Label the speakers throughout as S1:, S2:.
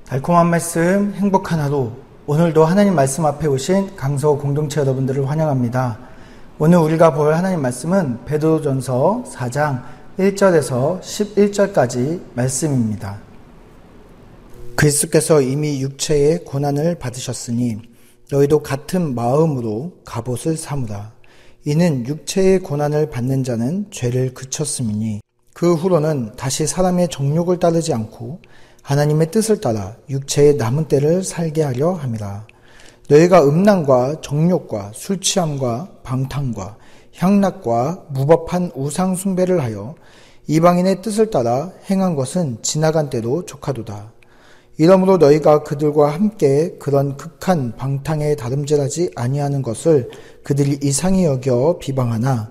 S1: 달콤한 말씀, 행복한 하루. 오늘도 하나님 말씀 앞에 오신 강서 공동체 여러분들을 환영합니다. 오늘 우리가 볼 하나님 말씀은 베드로전서 4장 1절에서 11절까지 말씀입니다. 그리스도께서 이미 육체의 고난을 받으셨으니 너희도 같은 마음으로 갑옷을 삼으라. 이는 육체의 고난을 받는 자는 죄를 그쳤음이니 그 후로는 다시 사람의 정욕을 따르지 않고 하나님의 뜻을 따라 육체의 남은 때를 살게 하려 함이라. 너희가 음란과 정욕과 술취함과 방탕과 향락과 무법한 우상 숭배를 하여 이방인의 뜻을 따라 행한 것은 지나간 때로 족하도다. 이러므로 너희가 그들과 함께 그런 극한 방탕에 다름질하지 아니하는 것을 그들이 이상히 여겨 비방하나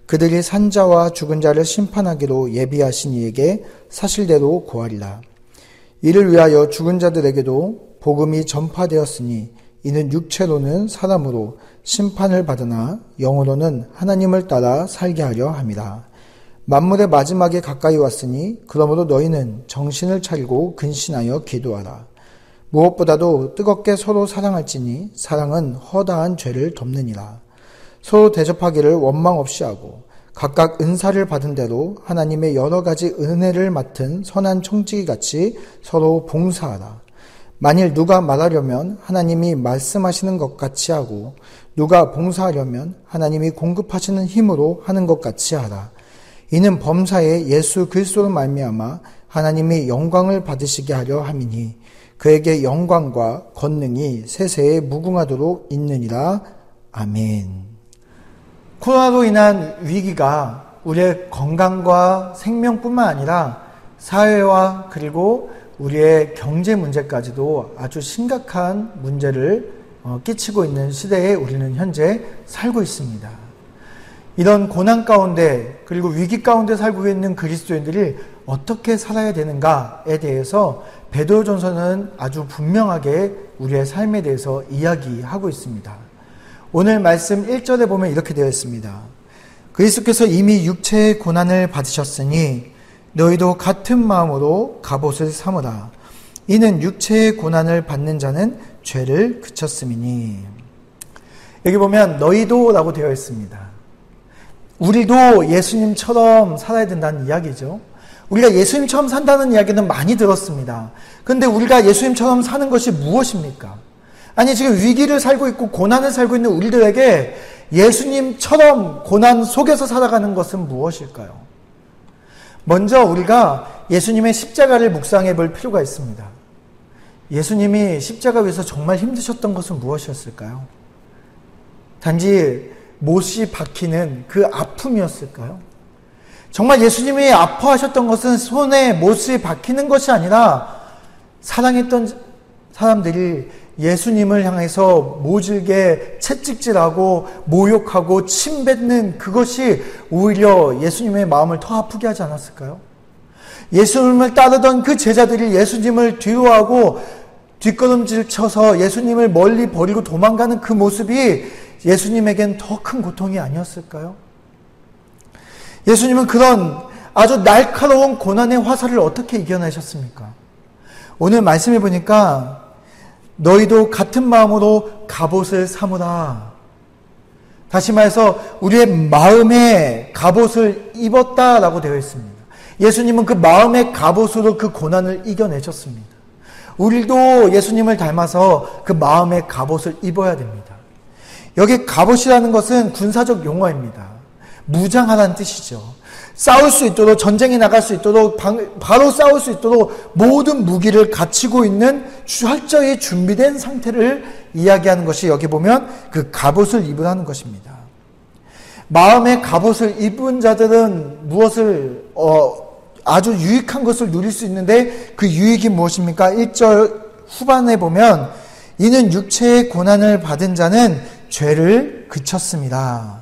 S1: 그들이 산자와 죽은 자를 심판하기로 예비하신 이에게 사실대로 고하리라. 이를 위하여 죽은 자들에게도 복음이 전파되었으니 이는 육체로는 사람으로 심판을 받으나 영으로는 하나님을 따라 살게 하려 함이라. 만물의 마지막에 가까이 왔으니 그러므로 너희는 정신을 차리고 근신하여 기도하라. 무엇보다도 뜨겁게 서로 사랑할지니 사랑은 허다한 죄를 덮느니라. 서로 대접하기를 원망 없이 하고 각각 은사를 받은 대로 하나님의 여러 가지 은혜를 맡은 선한 청지기같이 서로 봉사하라. 만일 누가 말하려면 하나님이 말씀하시는 것 같이 하고 누가 봉사하려면 하나님이 공급하시는 힘으로 하는 것 같이 하라. 이는 범사에 예수 그리스도로 말미암아 하나님이 영광을 받으시게 하려 함이니 그에게 영광과 권능이 세세에 무궁하도록 있느니라. 아멘. 코로나로 인한 위기가 우리의 건강과 생명뿐만 아니라 사회와 그리고 우리의 경제 문제까지도 아주 심각한 문제를 끼치고 있는 시대에 우리는 현재 살고 있습니다. 이런 고난 가운데 그리고 위기 가운데 살고 있는 그리스도인들이 어떻게 살아야 되는가에 대해서 베드로전서는 아주 분명하게 우리의 삶에 대해서 이야기하고 있습니다. 오늘 말씀 1절에 보면 이렇게 되어 있습니다. 그리스도께서 이미 육체의 고난을 받으셨으니 너희도 같은 마음으로 갑옷을 삼으라. 이는 육체의 고난을 받는 자는 죄를 그쳤음이니. 여기 보면 너희도 라고 되어 있습니다. 우리도 예수님처럼 살아야 된다는 이야기죠. 우리가 예수님처럼 산다는 이야기는 많이 들었습니다. 그런데 우리가 예수님처럼 사는 것이 무엇입니까? 아니, 지금 위기를 살고 있고 고난을 살고 있는 우리들에게 예수님처럼 고난 속에서 살아가는 것은 무엇일까요? 먼저 우리가 예수님의 십자가를 묵상해 볼 필요가 있습니다. 예수님이 십자가 위에서 정말 힘드셨던 것은 무엇이었을까요? 단지 못이 박히는 그 아픔이었을까요? 정말 예수님이 아파하셨던 것은 손에 못이 박히는 것이 아니라 사랑했던 사람들이 예수님을 향해서 모질게 채찍질하고 모욕하고 침뱉는 그것이 오히려 예수님의 마음을 더 아프게 하지 않았을까요? 예수님을 따르던 그 제자들이 예수님을 뒤로하고 뒷걸음질 쳐서 예수님을 멀리 버리고 도망가는 그 모습이 예수님에겐 더 큰 고통이 아니었을까요? 예수님은 그런 아주 날카로운 고난의 화살을 어떻게 이겨내셨습니까? 오늘 말씀해 보니까 너희도 같은 마음으로 갑옷을 삼으라. 다시 말해서 우리의 마음에 갑옷을 입었다라고 되어 있습니다. 예수님은 그 마음의 갑옷으로 그 고난을 이겨내셨습니다. 우리도 예수님을 닮아서 그 마음의 갑옷을 입어야 됩니다. 여기 갑옷이라는 것은 군사적 용어입니다. 무장하라는 뜻이죠. 싸울 수 있도록, 전쟁에 나갈 수 있도록, 바로 싸울 수 있도록 모든 무기를 갖추고 있는 철저히 준비된 상태를 이야기하는 것이 여기 보면 그 갑옷을 입으라는 것입니다. 마음의 갑옷을 입은 자들은 무엇을 아주 유익한 것을 누릴 수 있는데 그 유익이 무엇입니까? 1절 후반에 보면 이는 육체의 고난을 받은 자는 죄를 그쳤습니다.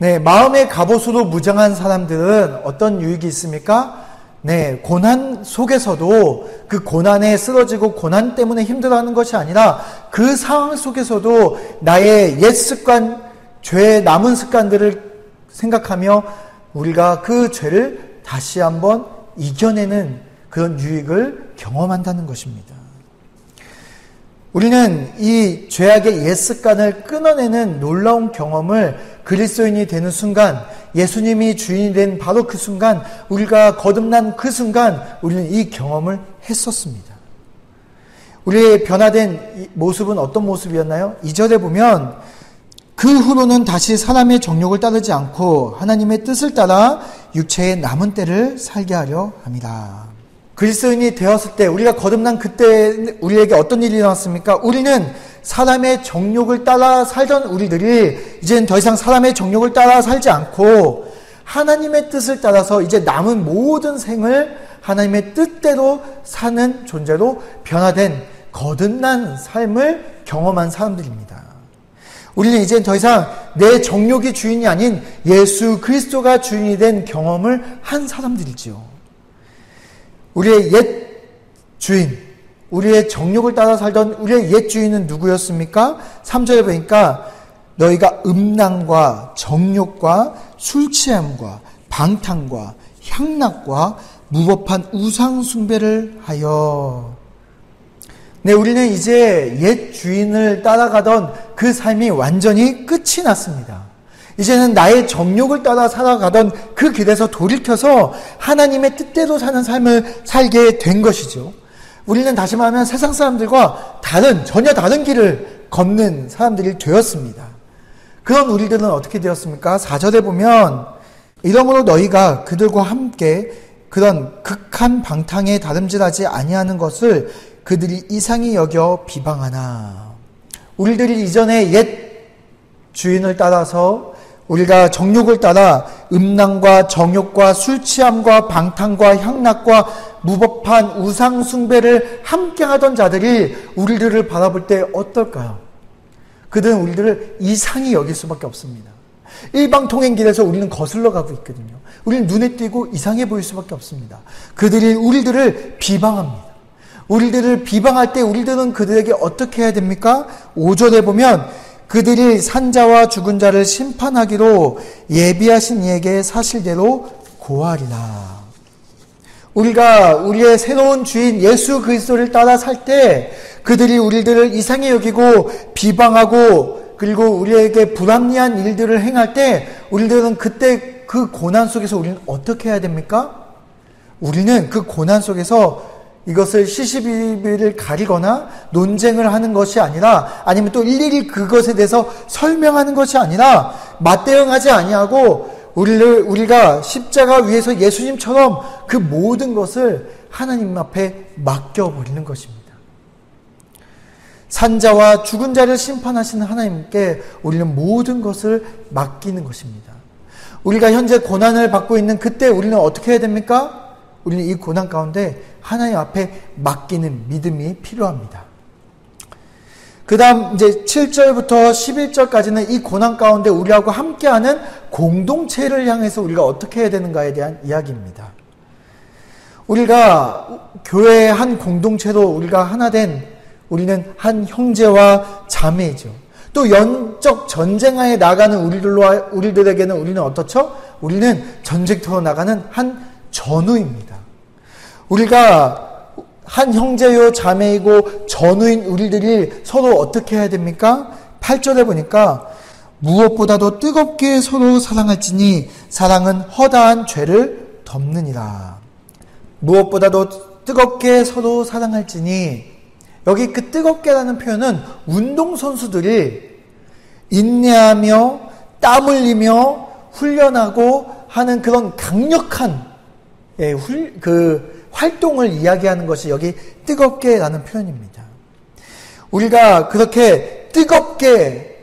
S1: 네, 마음의 갑옷으로 무장한 사람들은 어떤 유익이 있습니까? 네, 고난 속에서도 그 고난에 쓰러지고 고난 때문에 힘들어하는 것이 아니라 그 상황 속에서도 나의 옛 습관, 죄의 남은 습관들을 생각하며 우리가 그 죄를 다시 한번 이겨내는 그런 유익을 경험한다는 것입니다. 우리는 이 죄악의 옛 습관을 끊어내는 놀라운 경험을 그리스도인이 되는 순간, 예수님이 주인이 된 바로 그 순간, 우리가 거듭난 그 순간 우리는 이 경험을 했었습니다. 우리의 변화된 모습은 어떤 모습이었나요? 2절에 보면 그 후로는 다시 사람의 정욕을 따르지 않고 하나님의 뜻을 따라 육체의 남은 때를 살게 하려 합니다. 그리스도인이 되었을 때, 우리가 거듭난 그때 우리에게 어떤 일이 일어났습니까? 우리는 사람의 정욕을 따라 살던 우리들이 이제는 더 이상 사람의 정욕을 따라 살지 않고 하나님의 뜻을 따라서 이제 남은 모든 생을 하나님의 뜻대로 사는 존재로 변화된 거듭난 삶을 경험한 사람들입니다. 우리는 이제 더 이상 내 정욕이 주인이 아닌 예수 그리스도가 주인이 된 경험을 한 사람들이지요. 우리의 옛 주인, 우리의 정욕을 따라 살던 우리의 옛 주인은 누구였습니까? 3절에 보니까 너희가 음란과 정욕과 술 취함과 방탕과 향락과 무법한 우상 숭배를 하여. 네, 우리는 이제 옛 주인을 따라가던 그 삶이 완전히 끝이 났습니다. 이제는 나의 정욕을 따라 살아가던 그 길에서 돌이켜서 하나님의 뜻대로 사는 삶을 살게 된 것이죠. 우리는 다시 말하면 세상 사람들과 전혀 다른 길을 걷는 사람들이 되었습니다. 그런 우리들은 어떻게 되었습니까? 4절에 보면 이러므로 너희가 그들과 함께 그런 극한 방탕에 다름질하지 아니하는 것을 그들이 이상히 여겨 비방하나. 우리들이 이전에 옛 주인을 따라서 우리가 정욕을 따라 음란과 정욕과 술 취함과 방탕과 향락과 무법한 우상 숭배를 함께 하던 자들이 우리들을 바라볼 때 어떨까요? 그들은 우리들을 이상히 여길 수밖에 없습니다. 일방통행길에서 우리는 거슬러 가고 있거든요. 우리는 눈에 띄고 이상해 보일 수밖에 없습니다. 그들이 우리들을 비방합니다. 우리들을 비방할 때 우리들은 그들에게 어떻게 해야 됩니까? 5절에 보면 그들이 산자와 죽은 자를 심판하기로 예비하신 이에게 사실대로 고하리라. 우리가 우리의 새로운 주인 예수 그리스도를 따라 살 때 그들이 우리들을 이상히 여기고 비방하고 그리고 우리에게 불합리한 일들을 행할 때 우리들은 그때 그 고난 속에서 우리는 어떻게 해야 됩니까? 우리는 그 고난 속에서 이것을 시시비비를 가리거나 논쟁을 하는 것이 아니라 아니면 또 일일이 그것에 대해서 설명하는 것이 아니라 맞대응하지 아니하고 우리가 십자가 위에서 예수님처럼 그 모든 것을 하나님 앞에 맡겨버리는 것입니다. 산자와 죽은 자를 심판하시는 하나님께 우리는 모든 것을 맡기는 것입니다. 우리가 현재 고난을 받고 있는 그때 우리는 어떻게 해야 됩니까? 우리는 이 고난 가운데 하나님 앞에 맡기는 믿음이 필요합니다. 그 다음 이제 7절부터 11절까지는 이 고난 가운데 우리하고 함께하는 공동체를 향해서 우리가 어떻게 해야 되는가에 대한 이야기입니다. 우리가 교회의 한 공동체로 우리가 하나 된 우리는 한 형제와 자매이죠. 또 영적 전쟁하에 나가는 우리들에게는 우리는 어떻죠? 우리는 전쟁터로 나가는 한 전우입니다. 우리가 한 형제요 자매이고 전우인 우리들이 서로 어떻게 해야 됩니까? 8절에 보니까 무엇보다도 뜨겁게 서로 사랑할지니 사랑은 허다한 죄를 덮느니라. 무엇보다도 뜨겁게 서로 사랑할지니, 여기 그 뜨겁게라는 표현은 운동선수들이 인내하며 땀 흘리며 훈련하고 하는 그런 강력한 활동을 이야기하는 것이 여기 뜨겁게라는 표현입니다. 우리가 그렇게 뜨겁게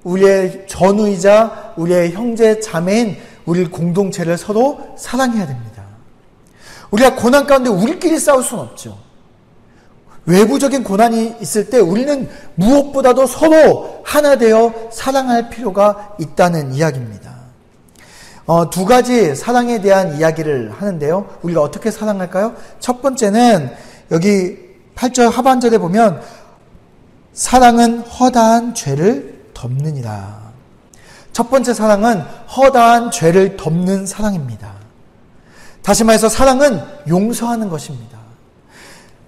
S1: 우리의 전우이자 우리의 형제 자매인 우리 공동체를 서로 사랑해야 됩니다. 우리가 고난 가운데 우리끼리 싸울 수는 없죠. 외부적인 고난이 있을 때 우리는 무엇보다도 서로 하나 되어 사랑할 필요가 있다는 이야기입니다. 두 가지 사랑에 대한 이야기를 하는데요. 우리가 어떻게 사랑할까요? 첫 번째는 여기 8절 하반절에 보면 사랑은 허다한 죄를 덮느니라. 첫 번째 사랑은 허다한 죄를 덮는 사랑입니다. 다시 말해서 사랑은 용서하는 것입니다.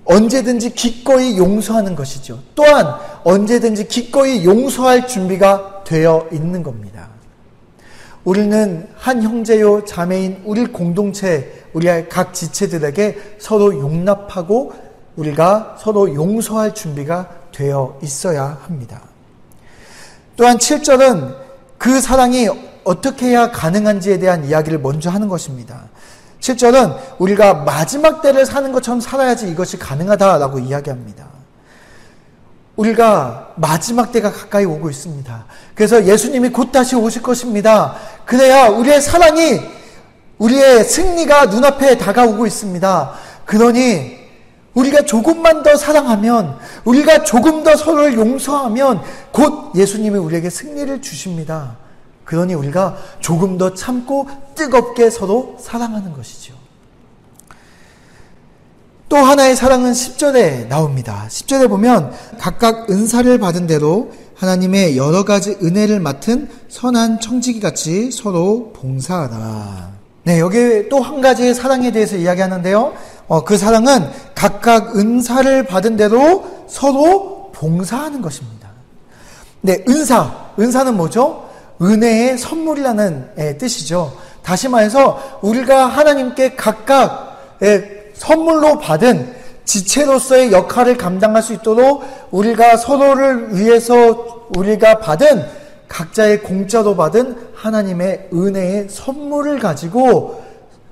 S1: 언제든지 기꺼이 용서하는 것이죠. 또한 언제든지 기꺼이 용서할 준비가 되어 있는 겁니다. 우리는 한 형제요 자매인 우리 공동체, 우리 각 지체들에게 서로 용납하고 우리가 서로 용서할 준비가 되어 있어야 합니다. 또한 7절은 그 사랑이 어떻게 해야 가능한지에 대한 이야기를 먼저 하는 것입니다. 7절은 우리가 마지막 때를 사는 것처럼 살아야지 이것이 가능하다라고 이야기합니다. 우리가 마지막 때가 가까이 오고 있습니다. 그래서 예수님이 곧 다시 오실 것입니다. 그래야 우리의 사랑이, 우리의 승리가 눈앞에 다가오고 있습니다. 그러니 우리가 조금만 더 사랑하면, 우리가 조금 더 서로를 용서하면 곧 예수님이 우리에게 승리를 주십니다. 그러니 우리가 조금 더 참고 뜨겁게 서로 사랑하는 것이죠. 또 하나의 사랑은 10절에 나옵니다. 10절에 보면 각각 은사를 받은 대로 하나님의 여러 가지 은혜를 맡은 선한 청지기같이 서로 봉사하라. 네, 여기 또 한 가지의 사랑에 대해서 이야기하는데요. 그 사랑은 각각 은사를 받은 대로 서로 봉사하는 것입니다. 네, 은사는 뭐죠? 은혜의 선물이라는 뜻이죠. 다시 말해서 우리가 하나님께 각각 선물로 받은 지체로서의 역할을 감당할 수 있도록 우리가 서로를 위해서 우리가 받은 각자의 공짜로 받은 하나님의 은혜의 선물을 가지고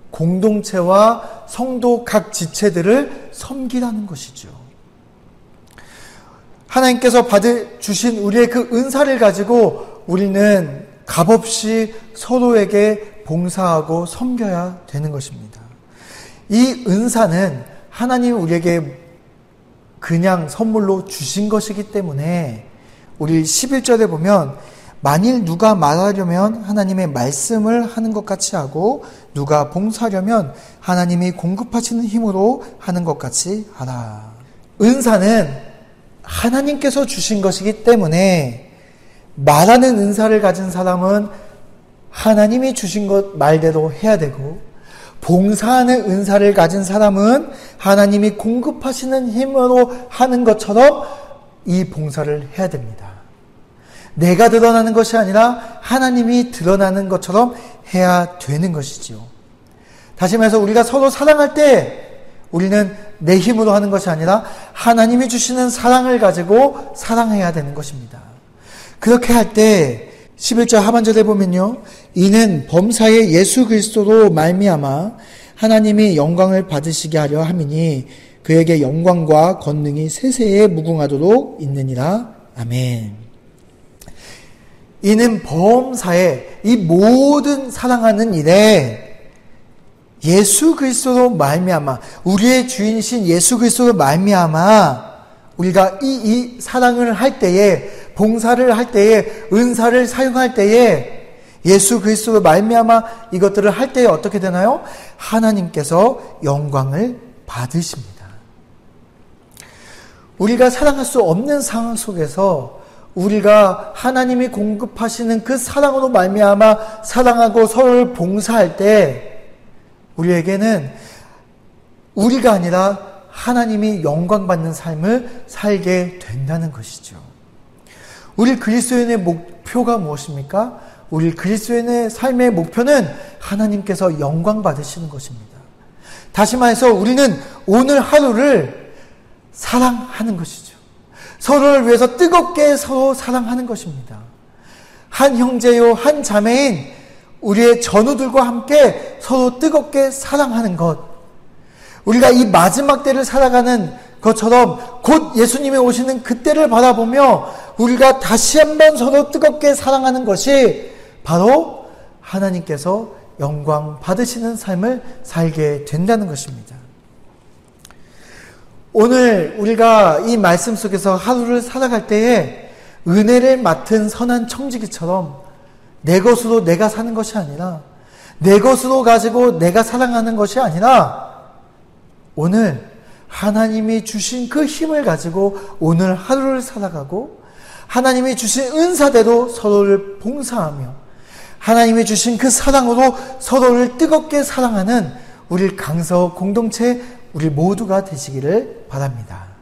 S1: 공동체와 성도 각 지체들을 섬기라는 것이죠. 하나님께서 주신 우리의 그 은사를 가지고 우리는 값없이 서로에게 봉사하고 섬겨야 되는 것입니다. 이 은사는 하나님이 우리에게 그냥 선물로 주신 것이기 때문에 우리 11절에 보면 만일 누가 말하려면 하나님의 말씀을 하는 것 같이 하고 누가 봉사하려면 하나님이 공급하시는 힘으로 하는 것 같이 하라. 은사는 하나님께서 주신 것이기 때문에 말하는 은사를 가진 사람은 하나님이 주신 것 말대로 해야 되고 봉사하는 은사를 가진 사람은 하나님이 공급하시는 힘으로 하는 것처럼 이 봉사를 해야 됩니다. 내가 드러나는 것이 아니라 하나님이 드러나는 것처럼 해야 되는 것이지요. 다시 말해서 우리가 서로 사랑할 때 우리는 내 힘으로 하는 것이 아니라 하나님이 주시는 사랑을 가지고 사랑해야 되는 것입니다. 그렇게 할 때 11절 하반절에 보면요. 이는 범사의 예수 그리스도로 말미암아 하나님이 영광을 받으시게 하려 함이니 그에게 영광과 권능이 세세에 무궁하도록 있느니라. 아멘. 이는 범사의 이 모든 사랑하는 일에 예수 그리스도로 말미암아 우리의 주인이신 예수 그리스도로 말미암아 우리가 이 사랑을 할 때에 봉사를 할 때에 은사를 사용할 때에 예수 그리스도로 말미암아 이것들을 할 때에 어떻게 되나요? 하나님께서 영광을 받으십니다. 우리가 사랑할 수 없는 상황 속에서 우리가 하나님이 공급하시는 그 사랑으로 말미암아 사랑하고 서로를 봉사할 때 우리에게는 우리가 아니라 하나님이 영광받는 삶을 살게 된다는 것이죠. 우리 그리스도인의 목표가 무엇입니까? 우리 그리스도인의 삶의 목표는 하나님께서 영광 받으시는 것입니다. 다시 말해서 우리는 오늘 하루를 사랑하는 것이죠. 서로를 위해서 뜨겁게 서로 사랑하는 것입니다. 한 형제요, 한 자매인 우리의 전우들과 함께 서로 뜨겁게 사랑하는 것. 우리가 이 마지막 때를 살아가는 것처럼 곧 예수님이 오시는 그때를 바라보며 우리가 다시 한번 서로 뜨겁게 사랑하는 것이 바로 하나님께서 영광 받으시는 삶을 살게 된다는 것입니다. 오늘 우리가 이 말씀 속에서 하루를 살아갈 때에 은혜를 맡은 선한 청지기처럼 내 것으로 내가 사는 것이 아니라 내 것으로 가지고 내가 사랑하는 것이 아니라 오늘 하나님이 주신 그 힘을 가지고 오늘 하루를 살아가고 하나님이 주신 은사대로 서로를 봉사하며 하나님이 주신 그 사랑으로 서로를 뜨겁게 사랑하는 우리 강서 공동체 우리 모두가 되시기를 바랍니다.